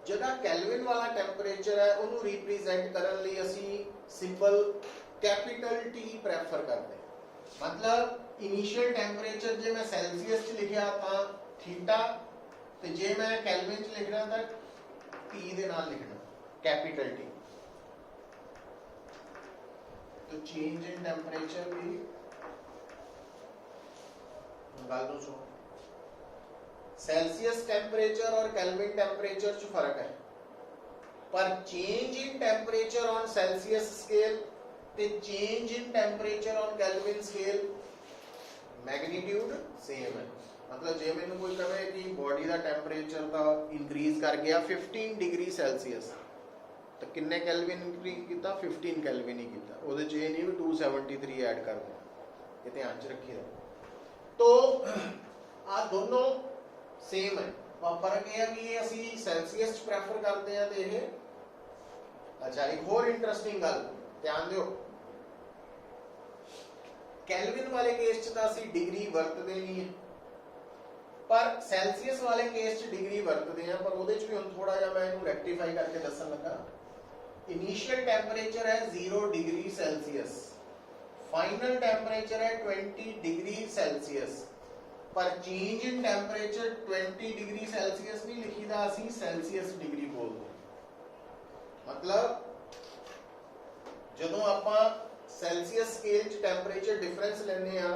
जदा केल्विन वाला टेंपरेचर है उन्होंने रिप्रेजेंट करने लिए असी सिंपल कैपिटल टी प्रेफर करते हैं मतलब इनिशियल टेंपरेचर जे मैं सैल्सियस च लिखिया तो थीटा ते जे मैं केल्विन च लिखना तो टी दे नाल लिखना कैपिटल टी तो चेंज इन टेंपरेचर भी गल नु सुनो सेल्सियस टेंपरेचर और केल्विन टेंपरेचर च फर्क है पर change in temperature on Celsius scale ते change in temperature on Kelvin scale magnitude same है मतलब जे मैंने कोई कहे कि बॉडी का टेंपरेचर का इंक्रीज कर गया 15 डिग्री सेल्सियस तो किन्ने केल्विन इंक्रीज किया 15 केल्विन ही किया ਉਹਦੇ ਚ ਇਹ ਨਹੀਂ ਵੀ 273 ऐड कर दो ये ध्यान च रखिएगा तो आ दोनों सेम है फर्क यह है कि ये असी सैल्सियस प्रेफर करते हैं तो ये अच्छा एक होर इंटरेस्टिंग गल ध्यान दो केल्विन वाले केस च असी डिग्री वरतते नहीं है पर सैल्सियस वाले केस च डिग्री वरतते हैं पर ਉਹਦੇ ਚ भी हम थोड़ा जिहा मैं इहनूं रेक्टिफाई करके दसन लगा इनिशियल टेंपरेचर है 0 डिग्री सेल्सियस फाइनल टेंपरेचर है 20 डिग्री सेल्सियस पर change in temperature 20 degree Celsius नहीं लिखीदा असी सेल्सियस डिग्री बोलते मतलब जदों आपां सेल्सियस स्केल च टेंपरेचर डिफरेंस लेने आ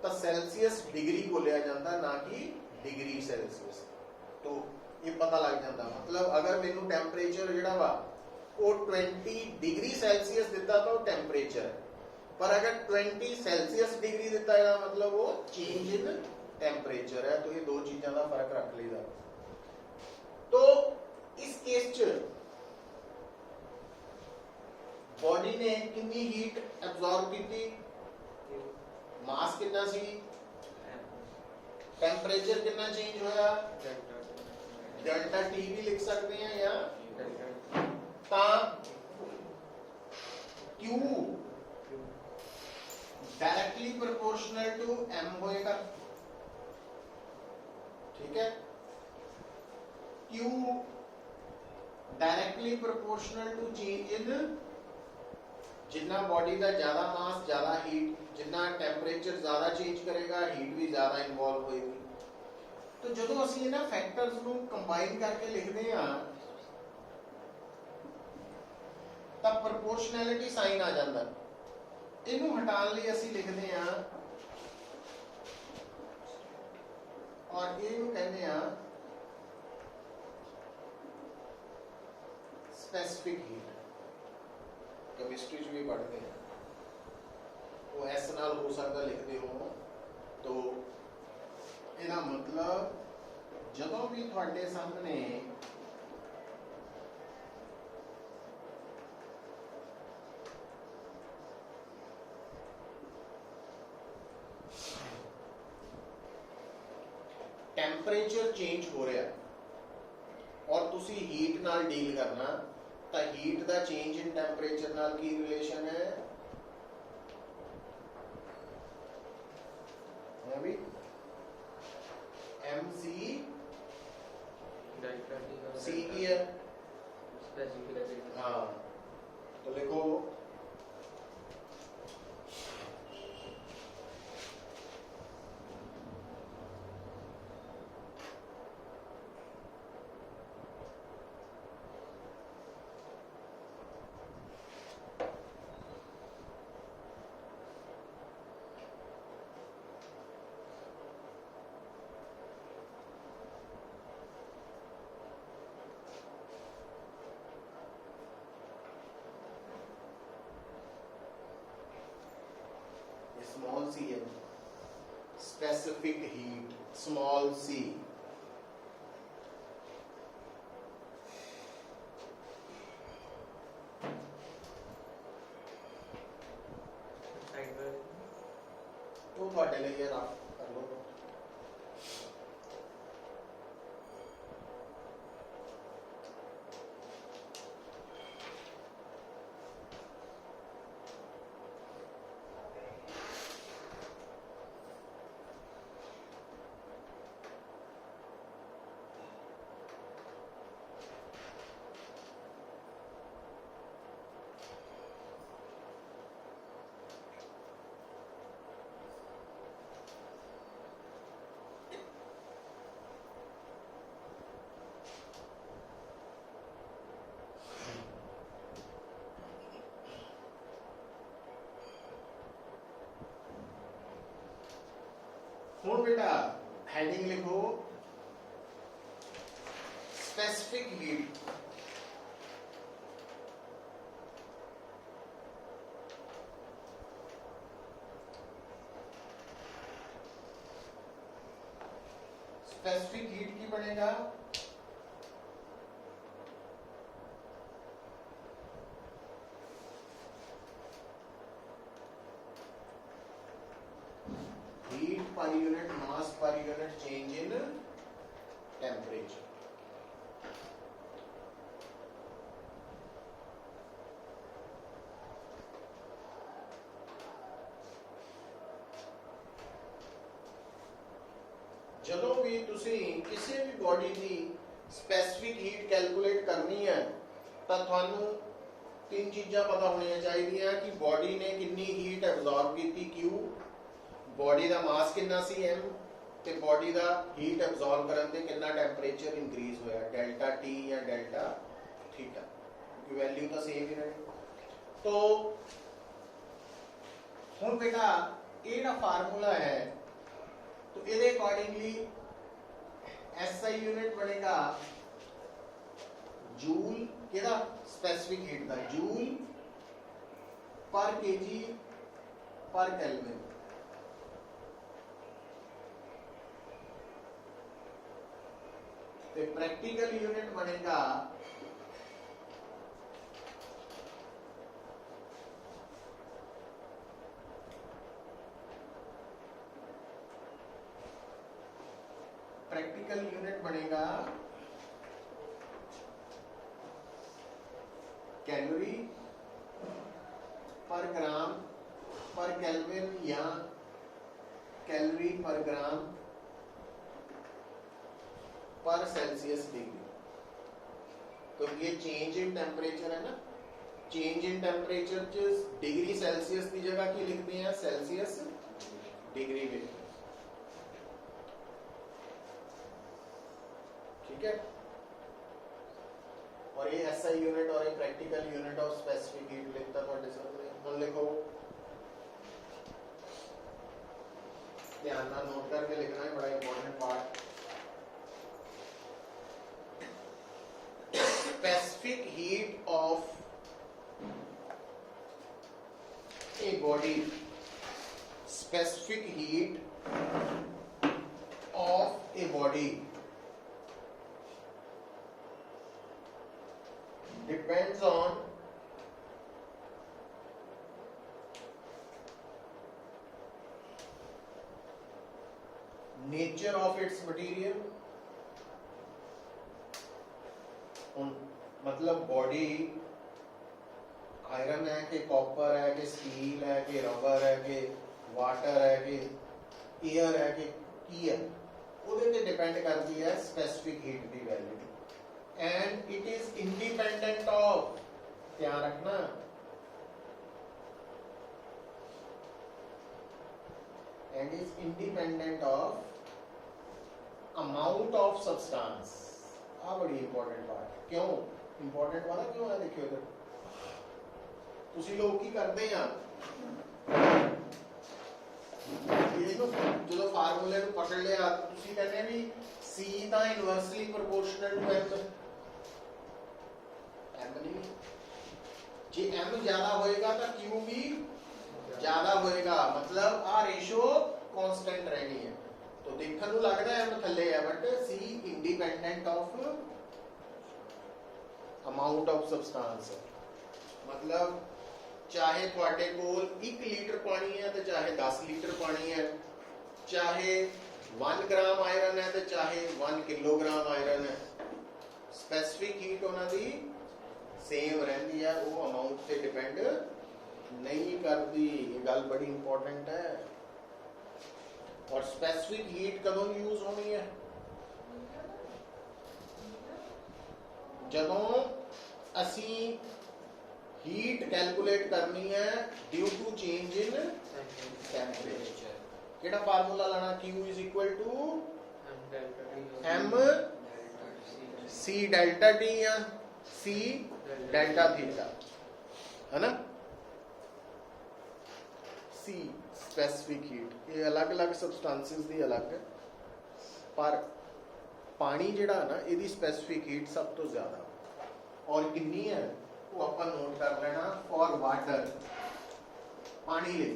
तो सेल्सियस डिग्री बोलिया जाता ना कि डिग्री सेल्सियस तो ये पता लग जाता मतलब अगर मैनू टेंपरेचर जिहड़ा वा वो 20 डिग्री सेल्सियस दिता तो टेंपरेचर पर अगर 20 सेल्सियस डिग्री दिता है मतलब वो चेंज इन टेंपरेचर है तो ये दो चीजों का फर्क रख लीदा तो इस केस च बॉडी ने कितनी हीट एब्जॉर्ब की मास कितना सी टेंपरेचर कितना चेंज होया डेल्टा टी भी लिख सकते हैं या ता Q directly proportional to m होएगा ठीक है Q directly proportional to change in जितना बॉडी का ज्यादा मास ज्यादा हीट जितना टेंपरेचर ज्यादा चेंज करेगा हीट भी ज्यादा इन्वॉल्व होएगी तो जो असी इन्हां फैक्टर्स नूं कंबाइन करके लिखते हैं तब प्रोपोर्शनैलिटी साइन आ जाता इनू हटाने लिए असी लिखते हैं और इनू कहते हैं स्पेसिफिक हीट केमिस्ट्री च भी पढ़ते हैं वो एस नाल हो सकता लिखते हो तो इहदा मतलब जदों भी तुहाडे सामने टेंपरेचर चेंज हो रहा है और तुसी हीट नाल डील करना तो हीट दा चेंज इन टेंपरेचर नाल की रिलेशन है भी एम सी की है हाँ तो लिखो small c है specific heat small c हुण बेटा हेडिंग लिखो स्पेसिफिक हीट। स्पेसिफिक हीट की बनेगा heat per unit mass per unit change in temperature. ਜਦੋਂ ਵੀ ਤੁਸੀਂ ਕਿਸੇ ਵੀ ਬੋਡੀ ਦੀ ਸਪੈਸਿਫਿਕ ਹੀਟ ਕੈਲਕੂਲੇਟ ਕਰਨੀ ਹੈ ਤਾਂ ਤੁਹਾਨੂੰ ਤਿੰਨ ਚੀਜ਼ਾਂ ਪਤਾ ਹੋਣੀਆਂ ਚਾਹੀਦੀਆਂ ਕਿ ਬੋਡੀ ਨੇ ਕਿੰਨੀ ਹੀਟ ਐਬਜ਼ੌਰਬ ਕੀਤੀ Q, ਬੋਡੀ ਦਾ ਮਾਸ ਕਿੰਨਾ ਸੀ M, ਤੇ ਬੋਡੀ ਦਾ ਹੀਟ ਐਬਜ਼ੌਰਬ ਕਰਨ ਤੇ ਕਿੰਨਾ ਟੈਂਪਰੇਚਰ ਇੰਕਰੀਜ਼ ਹੋਇਆ ਡੈਲਟਾ T ਜਾਂ ਡੈਲਟਾ ਥੀਟਾ, ਕਿ ਵੈਲਿਊ ਤਾਂ ਸੇਮ ਹੀ ਰਹੇ। तो ਹੁਣ बेटा ਇਹ ਜਿਹੜਾ ਫਾਰਮੂਲਾ ਹੈ तो ਇਹਦੇ ਅਕੋਰਡਿੰਗਲੀ SI यूनिट बनेगा जूल केदा स्पेसिफिक हीट का जूल पर केजी पर केल्विन। ते प्रैक्टिकल यूनिट बनेगा कैलोरी पर ग्राम पर केल्विन या कैलोरी पर ग्राम पर सेल्सियस डिग्री। तो ये चेंज इन टेम्परेचर है ना, change in temperature degree Celsius की जगह की लिखते हैं सेल्सियस डिग्री में। ठीक है, और ये SI यूनिट और ये practical unit of specific heat लिखता था डिस्कस लिखो, ध्यान ना नोट करके लिखना है, बड़ा important part. Specific heat of a body, specific heat of a body depends on nature of its material। मतलब बॉडी आयरन है कि कॉपर है कि स्टील है कि रबर है कि वाटर है कि एयर है कि की है, ਉਹਦੇ ਤੇ डिपेंड करती है स्पेसिफिक हीट की value. And it is independent of, ध्यान रखना, and is independent of amount of substance। आ बड़ी important बात है। क्यों important वाला क्यों है देखियो इधर, तुसी लोग की करते हैं जो फार्मूले को पकड़ लिया तुसी कहने भी C का इनवर्सली प्रोपोर्शनल टू M। जे M ज्यादा होएगा तो Q भी ज्यादा होएगा, मतलब आ रेशियो कांस्टेंट रहनी है। तो देखने को लगता है M थल्ले है but C independent of amount of substance. मतलब चाहे थोड़े कोल 1 लीटर पानी है तो चाहे 10 लीटर पानी है, चाहे 1 ग्राम आयरन है तो चाहे 1 किलोग्राम आयरन है, स्पेसिफिक हीट होना दी सेम रहती है, वो अमाउंट से डिपेंड नहीं करती। ये गल बड़ी इंपॉर्टेंट है। और स्पेसिफिक हीट कदों यूज होनी है, जदों असी हीट कैलकुलेट करनी है due to change in temperature. केड़ा फार्मूला लाना, Q is equal to M C delta T या C डेल्टा थीटा, है ना। C स्पैसिफिक हीट, ये अलग अलग सबसटेंसेस दी अलग है, पर पानी जिहड़ा ना इहदी स्पैसिफिक हीट सब तो ज़्यादा, और कितनी है वो अपन नोट कर लेना। फॉर वाटर, पानी ले,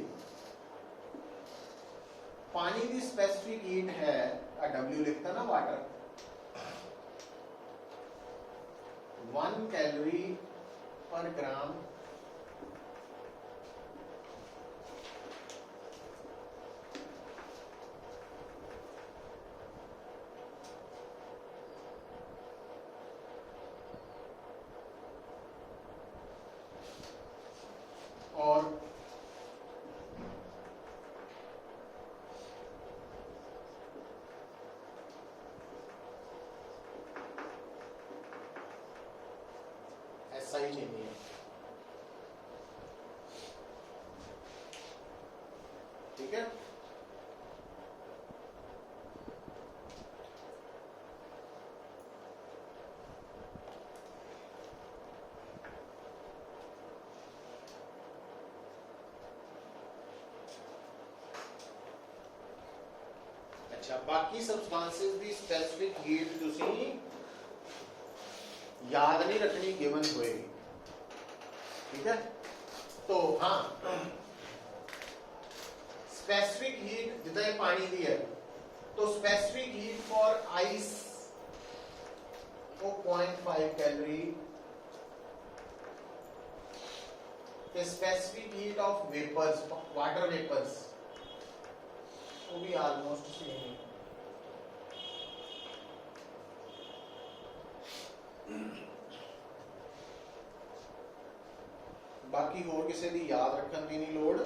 पानी की स्पेसिफिक हीट है W लिखता ना वाटर, 1 कैलोरी पर ग्राम और ऐसा ही लेनी है, ठीक है। अच्छा, बाकी सबस्टांसेस दी स्पेसिफिक हीट तुसी याद नहीं रखनी, गिवन होएगी, ठीक है। तो हाँ, स्पेसिफिक हीट जिदा ये पानी दी है, तो स्पेसिफिक हीट फॉर आइस वो 0.5 calorie, the specific heat of vapors, water vapors, वो भी almost same है। बाकी होर किसी दी याद रखने की नहीं लोड़,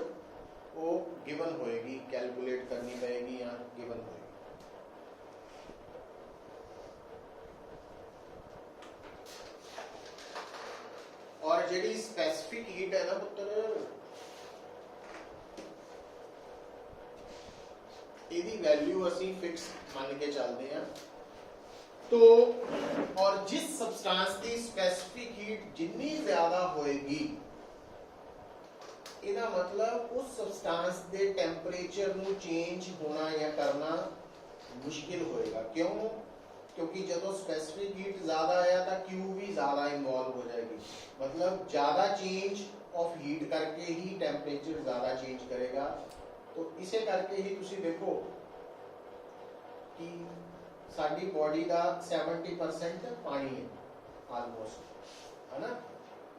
वो गिवन होएगी, कैलकुलेट करनी पड़ेगी या गिवन होएगी। और जेडी स्पेसिफिक हीट है ना पुत्र, ਇਹਦੀ वैल्यू ਅਸੀਂ फिक्स मान के चलते हैं। तो और जिस सबस्टांस की स्पेसिफिक हीट जितनी ज्यादा होएगी, ਇਹਦਾ मतलब उस सबस्टांस के टेंपरेचर ਨੂੰ चेंज होना या करना मुश्किल होएगा। क्यों? क्योंकि जब स्पेसिफिक हीट ज्यादा आया तो Q भी ज्यादा इन्वॉल्व हो जाएगी, मतलब ज्यादा चेंज ऑफ हीट करके ही टेंपरेचर ज्यादा चेंज करेगा। तो इसे करके ही तुसी देखो कि साडी बॉडी का 70% पानी है ऑलमोस्ट, है ना।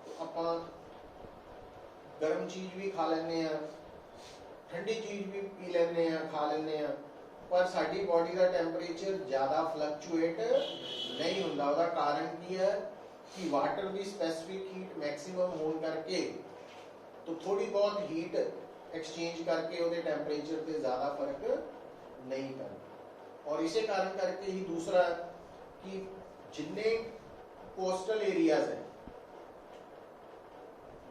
तो आपां गर्म चीज भी खा लेने हैं, ठंडी चीज भी पी लेने हैं, खा लेने हैं, पर साडी बॉडी का टेंपरेचर ज्यादा फ्लक्चुएट नहीं होता। उसका कारण की है कि वाटर की स्पेसिफिक हीट मैक्सिमम होने करके तो थोड़ी बहुत हीट एक्सचेंज करके ਉਹਦੇ टेंपरेचर पे ज्यादा फर्क नहीं करता। और इसे कारण करके ही दूसरा कि जितने कोस्टल एरियाज है,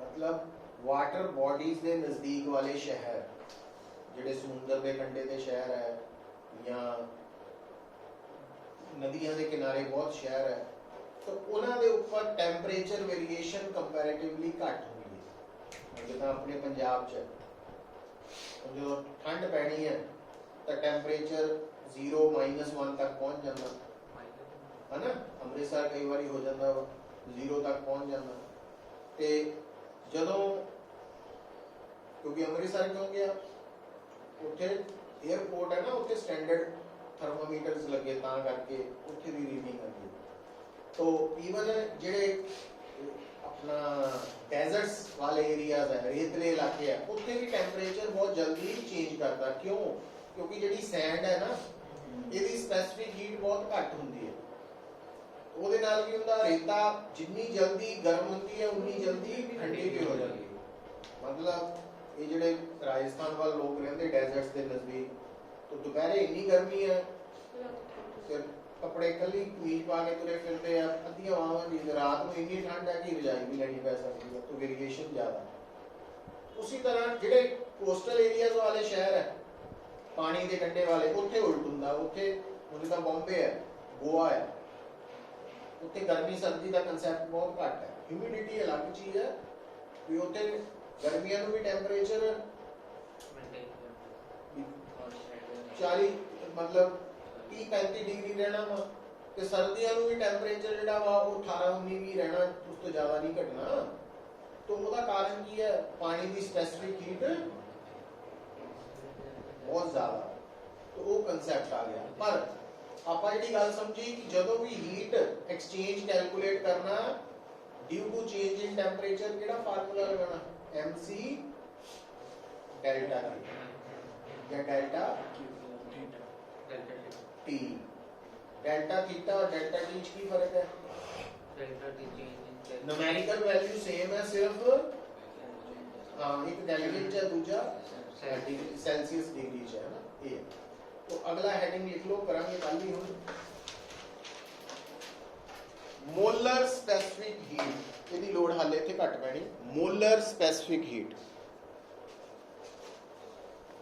मतलब वाटर बॉडीज के नजदीक वाले शहर, ਜਿਹੜੇ ਸਮੁੰਦਰ ਦੇ ਕੰਢੇ ਦੇ ਸ਼ਹਿਰ ਹੈ ਜਾਂ ਨਦੀਆਂ ਦੇ ਕਿਨਾਰੇ ਬਹੁਤ ਸ਼ਹਿਰ ਹੈ, तो ਉਹਨਾਂ ਦੇ ਉੱਪਰ ਟੈਂਪਰੇਚਰ ਵੇਰੀਏਸ਼ਨ ਕੰਪੈਰੀਟਿਵਲੀ ਘੱਟ ਹੁੰਦੀ ਹੈ। ਜਿੱਦਾਂ ਆਪਣੇ ਪੰਜਾਬ 'ਚ जो ठंड पैनी है तो टेंपरेचर 0 -1 तक पहुंच जाता है ना। अमृतसर कई बार हो जाता 0 तक पहुंच जाता। ते जदों क्योंकि अमृतसर क्यों गया, उत्थे एयरपोर्ट है ना, उत्थे स्टैंडर्ड थर्मोमीटर्स लगे ता करके उत्थे भी रीडिंग आती। तो ईवन जेडे अपना डेजर्ट्स वाले एरियाज है, रेतले इलाके है, उत्थे भी टेंपरेचर बहुत जल्दी चेंज करता। क्यों? क्योंकि जिहड़ी सैंड है ना, ਇਹਦੀ स्पेसिफिक हीट बहुत घट होंदी है। ਉਹਦੇ ਨਾਲ ਕੀ ਹੁੰਦਾ, रेता जिन्नी जल्दी गर्म होती है उन्नी जल्दी ठंडी भी हो जाती है। मतलब ये ਜਿਹੜੇ राजस्थान वाले लोग रहते डेजर्ट्स के नजदीक, तो दोपहरे इन्नी गर्मी है, फिर कपड़े कली कमीज पा के तुरे फिरते हैं, अद्धियां बाहां दी, रात में इन्नी ठंड है कि रजाई भी लेनी पै सकती है। तो वेरिएशन ज्यादा। उसी तरह ਜਿਹੜੇ कोस्टल एरियाज वाले शहर है, पानी के कंढे वाले, उत्थे उल्ट हुंदा। उत्थे हुण जिद्दां बॉम्बे है, गोवा है, उत्थे गर्मी सर्दी का कंसैप्ट बहुत घट है। ह्यूमिडिटी अलग चीज है, भी उत्थे गर्मियां नूं भी टेंपरेचर 40 मतलब 30-35 डिग्री रहना वा ਤੇ ਸਰਦੀਆਂ ਨੂੰ ਵੀ ਟੈਂਪਰੇਚਰ ਜਿਹੜਾ ਵਾ ਉਹ 18-19 ਵੀ ਰਹਿਣਾ, ਉਸ ਤੋਂ ਜ਼ਿਆਦਾ ਨਹੀਂ ਘਟਣਾ। तो ਉਹਦਾ ਕਾਰਨ ਕੀ ਹੈ? ਪਾਣੀ ਦੀ ਸਪੈਸਿਫਿਕ ਹੀਟ ਬਹੁਤ ਜ਼ਿਆਦਾ, तो ਉਹ ਕਨਸੈਪਟ ਆ ਗਿਆ। ਪਰ ਆਪਾਂ ਜਿਹੜੀ ਗੱਲ ਸਮਝੀ ਕਿ ਜਦੋਂ ਵੀ ਹੀਟ ਐਕਸਚੇਂਜ ਕੈਲਕੂਲੇਟ ਕਰਨਾ due to change in temperature, ਕਿਹੜਾ ਫਾਰਮੂਲਾ ਲਗਾਉਣਾ? mc डेल्टा T या डेल्टा T। डेल्टा थीटा और डेल्टा टी की फर्क है? Delta T change numerical value same है, सिर्फ एक केल्विन च दूसरा सेल्सियस डिग्री च है ना ये। तो अगला हेडिंग लिख लो, करांगे कल भी हम। मोलर स्पेसिफिक हीट, ਇਹਦੀ ਲੋੜ ਹਾਲੇ ਇੱਥੇ ਘੱਟ ਪੈਣੀ। Molar specific heat